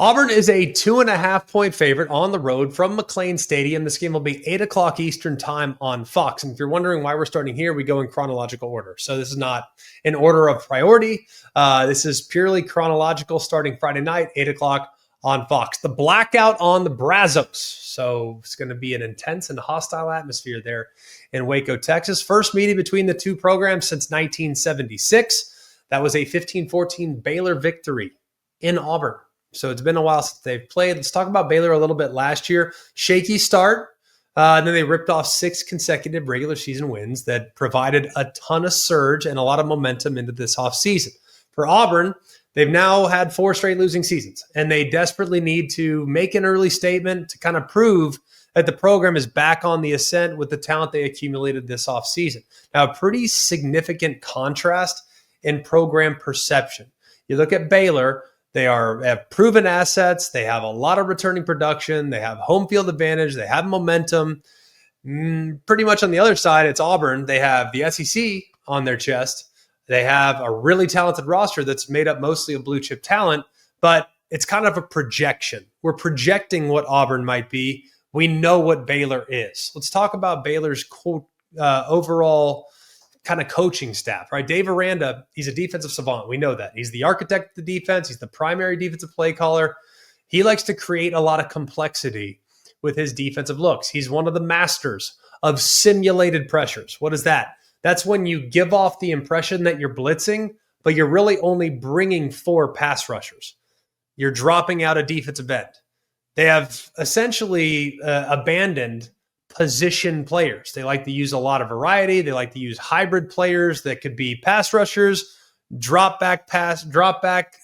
Auburn is a 2.5-point favorite on the road from McLean Stadium. This game will be 8 o'clock Eastern time on Fox. And if you're wondering why we're starting here, we go in chronological order. So this is not in order of priority. This is purely chronological, starting Friday night, 8 o'clock on Fox. The blackout on the Brazos. So it's going to be an intense and hostile atmosphere there in Waco, Texas. First meeting between the two programs since 1976. That was a 15-14 Baylor victory in Auburn. So it's been a while since they've played. Let's talk about Baylor a little bit last year. Shaky start. And then they ripped off 6 consecutive regular season wins that provided a ton of surge and a lot of momentum into this offseason. For Auburn, they've now had 4 straight losing seasons, and they desperately need to make an early statement to kind of prove that the program is back on the ascent with the talent they accumulated this offseason. Now, a pretty significant contrast in program perception. You look at Baylor. They have proven assets. They have a lot of returning production. They have home field advantage. They have momentum. Pretty much on the other side, it's Auburn. They have the SEC on their chest. They have a really talented roster that's made up mostly of blue chip talent, but it's kind of a projection. We're projecting what Auburn might be. We know what Baylor is. Let's talk about Baylor's overall kind of coaching staff, right? Dave Aranda, he's a defensive savant. We know that. He's the architect of the defense. He's the primary defensive play caller. He likes to create a lot of complexity with his defensive looks. He's one of the masters of simulated pressures. What is that? That's when you give off the impression that you're blitzing, but you're really only bringing 4 pass rushers. You're dropping out a defensive end. They have essentially abandoned position players. They like to use a lot of variety. They like to use hybrid players that could be pass rushers, drop back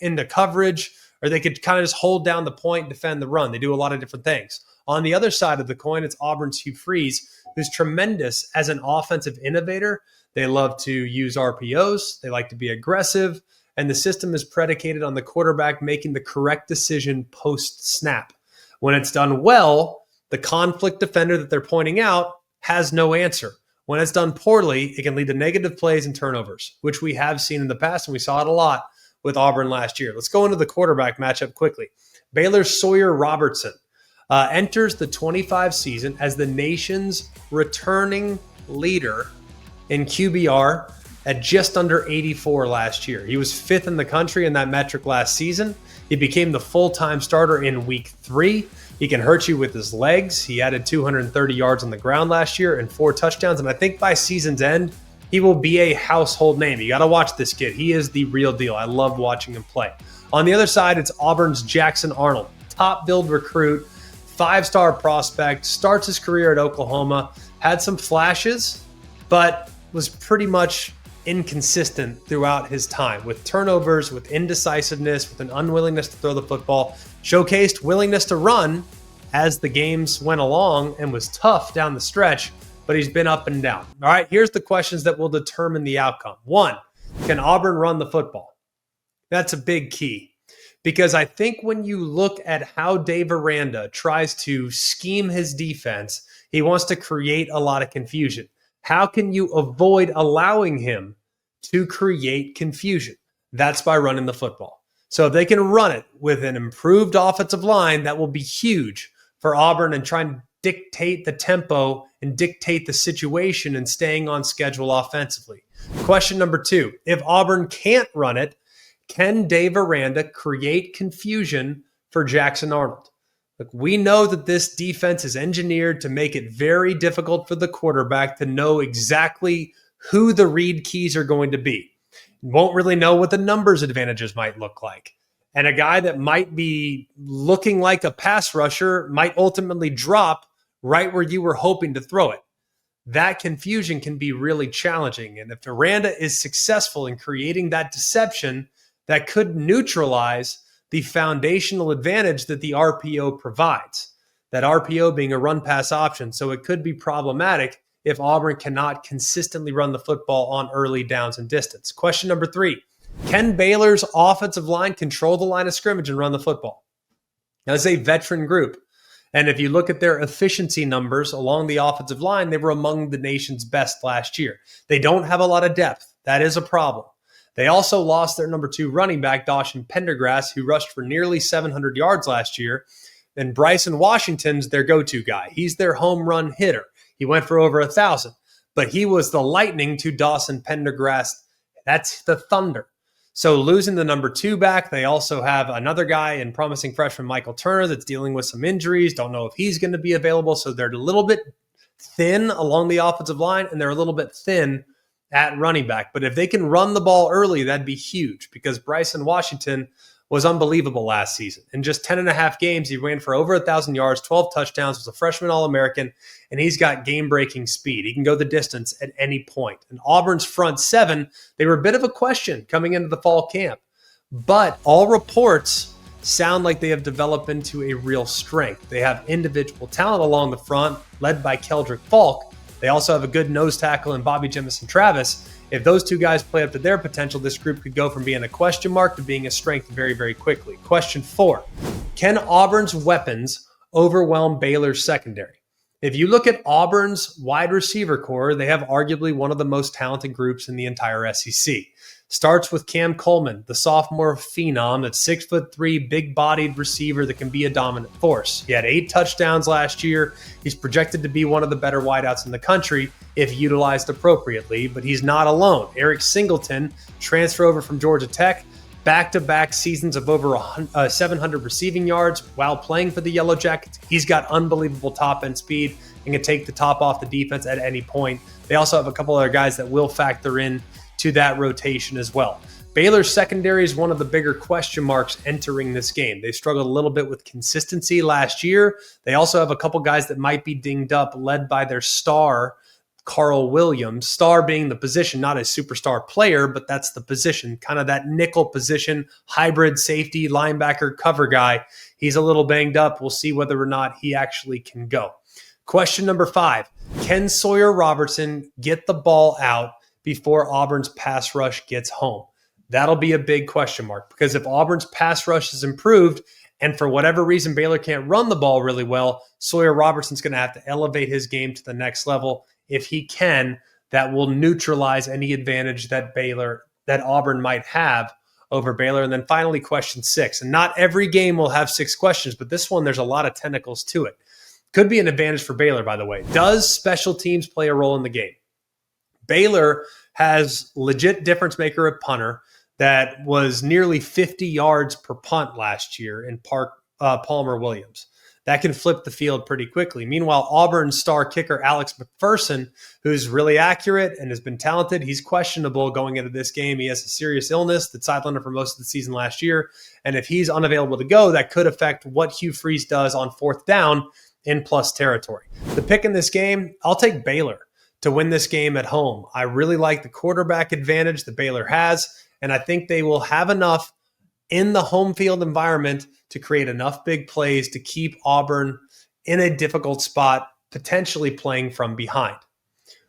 into coverage, or they could kind of just hold down the point and defend the run. They do a lot of different things. On the other side of the coin, it's Auburn's Hugh Freeze, who's tremendous as an offensive innovator. They love to use RPOs. They like to be aggressive. And the system is predicated on the quarterback making the correct decision post-snap. When it's done well, the conflict defender that they're pointing out has no answer. When it's done poorly, it can lead to negative plays and turnovers, which we have seen in the past, and we saw it a lot with Auburn last year. Let's go into the quarterback matchup quickly. Baylor's Sawyer Robertson enters the 25 season as the nation's returning leader in QBR at just under 84 last year. He was 5th in the country in that metric last season. He became the full-time starter in week 3. He can hurt you with his legs. He added 230 yards on the ground last year and 4 touchdowns. And I think by season's end, he will be a household name. You got to watch this kid. He is the real deal. I loved watching him play. On the other side, it's Auburn's Jackson Arnold, top build recruit, 5-star prospect, starts his career at Oklahoma, had some flashes, but was pretty much inconsistent throughout his time with turnovers, with indecisiveness, with an unwillingness to throw the football, showcased willingness to run as the games went along and was tough down the stretch, but he's been up and down. All right, here's the questions that will determine the outcome. 1, can Auburn run the football? That's a big key because I think when you look at how Dave Aranda tries to scheme his defense, he wants to create a lot of confusion. How can you avoid allowing him to create confusion? That's by running the football. So if they can run it with an improved offensive line, that will be huge for Auburn and trying to dictate the tempo and dictate the situation and staying on schedule offensively. Question number 2, if Auburn can't run it, can Dave Aranda create confusion for Jackson Arnold? Look, we know that this defense is engineered to make it very difficult for the quarterback to know exactly who the read keys are going to be. You won't really know what the numbers advantages might look like. And a guy that might be looking like a pass rusher might ultimately drop right where you were hoping to throw it. That confusion can be really challenging. And if Aranda is successful in creating that deception, that could neutralize the foundational advantage that the RPO provides, that RPO being a run-pass option. So it could be problematic if Auburn cannot consistently run the football on early downs and distance. Question number 3, can Baylor's offensive line control the line of scrimmage and run the football? Now, it's a veteran group. And if you look at their efficiency numbers along the offensive line, they were among the nation's best last year. They don't have a lot of depth. That is a problem. They also lost their number 2 running back, Dawson Pendergrass, who rushed for nearly 700 yards last year. And Bryson Washington's their go-to guy. He's their home run hitter. He went for over 1,000, but he was the lightning to Dawson Pendergrass. That's the thunder. So losing the number 2 back, they also have another guy in promising freshman Michael Turner that's dealing with some injuries. Don't know if he's going to be available. So they're a little bit thin along the offensive line, and they're a little bit thin at running back. But if they can run the ball early, that'd be huge, because Bryson Washington was unbelievable last season. In just 10 and a half games, he ran for over 1,000 yards, 12 touchdowns, was a freshman All-American, and he's got game-breaking speed. He can go the distance at any point. And Auburn's front 7, they were a bit of a question coming into the fall camp. But all reports sound like they have developed into a real strength. They have individual talent along the front, led by Keldrick Falk. They also have a good nose tackle in Bobby Jemison-Travis. If those 2 guys play up to their potential, this group could go from being a question mark to being a strength very, very quickly. Question 4, can Auburn's weapons overwhelm Baylor's secondary? If you look at Auburn's wide receiver core, they have arguably one of the most talented groups in the entire SEC. Starts with Cam Coleman, the sophomore phenom, that's 6'3", big-bodied receiver that can be a dominant force. He had 8 touchdowns last year. He's projected to be one of the better wideouts in the country if utilized appropriately, but he's not alone. Eric Singleton, transfer over from Georgia Tech, back-to-back seasons of over 700 receiving yards while playing for the Yellow Jackets. He's got unbelievable top-end speed and can take the top off the defense at any point. They also have a couple other guys that will factor in to that rotation as well. Baylor's secondary is one of the bigger question marks entering this game. They struggled a little bit with consistency last year. They also have a couple guys that might be dinged up, led by their star, Carl Williams. Star being the position, not a superstar player, but that's the position, kind of that nickel position, hybrid safety, linebacker, cover guy. He's a little banged up. We'll see whether or not he actually can go. Question number 5, can Sawyer Robertson get the ball out before Auburn's pass rush gets home? That'll be a big question mark, because if Auburn's pass rush is improved and for whatever reason Baylor can't run the ball really well, Sawyer Robertson's going to have to elevate his game to the next level. If he can, that will neutralize any advantage that Auburn might have over Baylor. And then finally, question 6. And not every game will have 6 questions, but this one, there's a lot of tentacles to it. Could be an advantage for Baylor, by the way. Does special teams play a role in the game? Baylor has legit difference maker at punter that was nearly 50 yards per punt last year in Palmer Williams. That can flip the field pretty quickly. Meanwhile, Auburn's star kicker, Alex McPherson, who's really accurate and has been talented, he's questionable going into this game. He has a serious illness that sidelined him for most of the season last year. And if he's unavailable to go, that could affect what Hugh Freeze does on 4th down in plus territory. The pick in this game, I'll take Baylor to win this game at home. I really like the quarterback advantage that Baylor has, and I think they will have enough in the home field environment to create enough big plays to keep Auburn in a difficult spot, potentially playing from behind.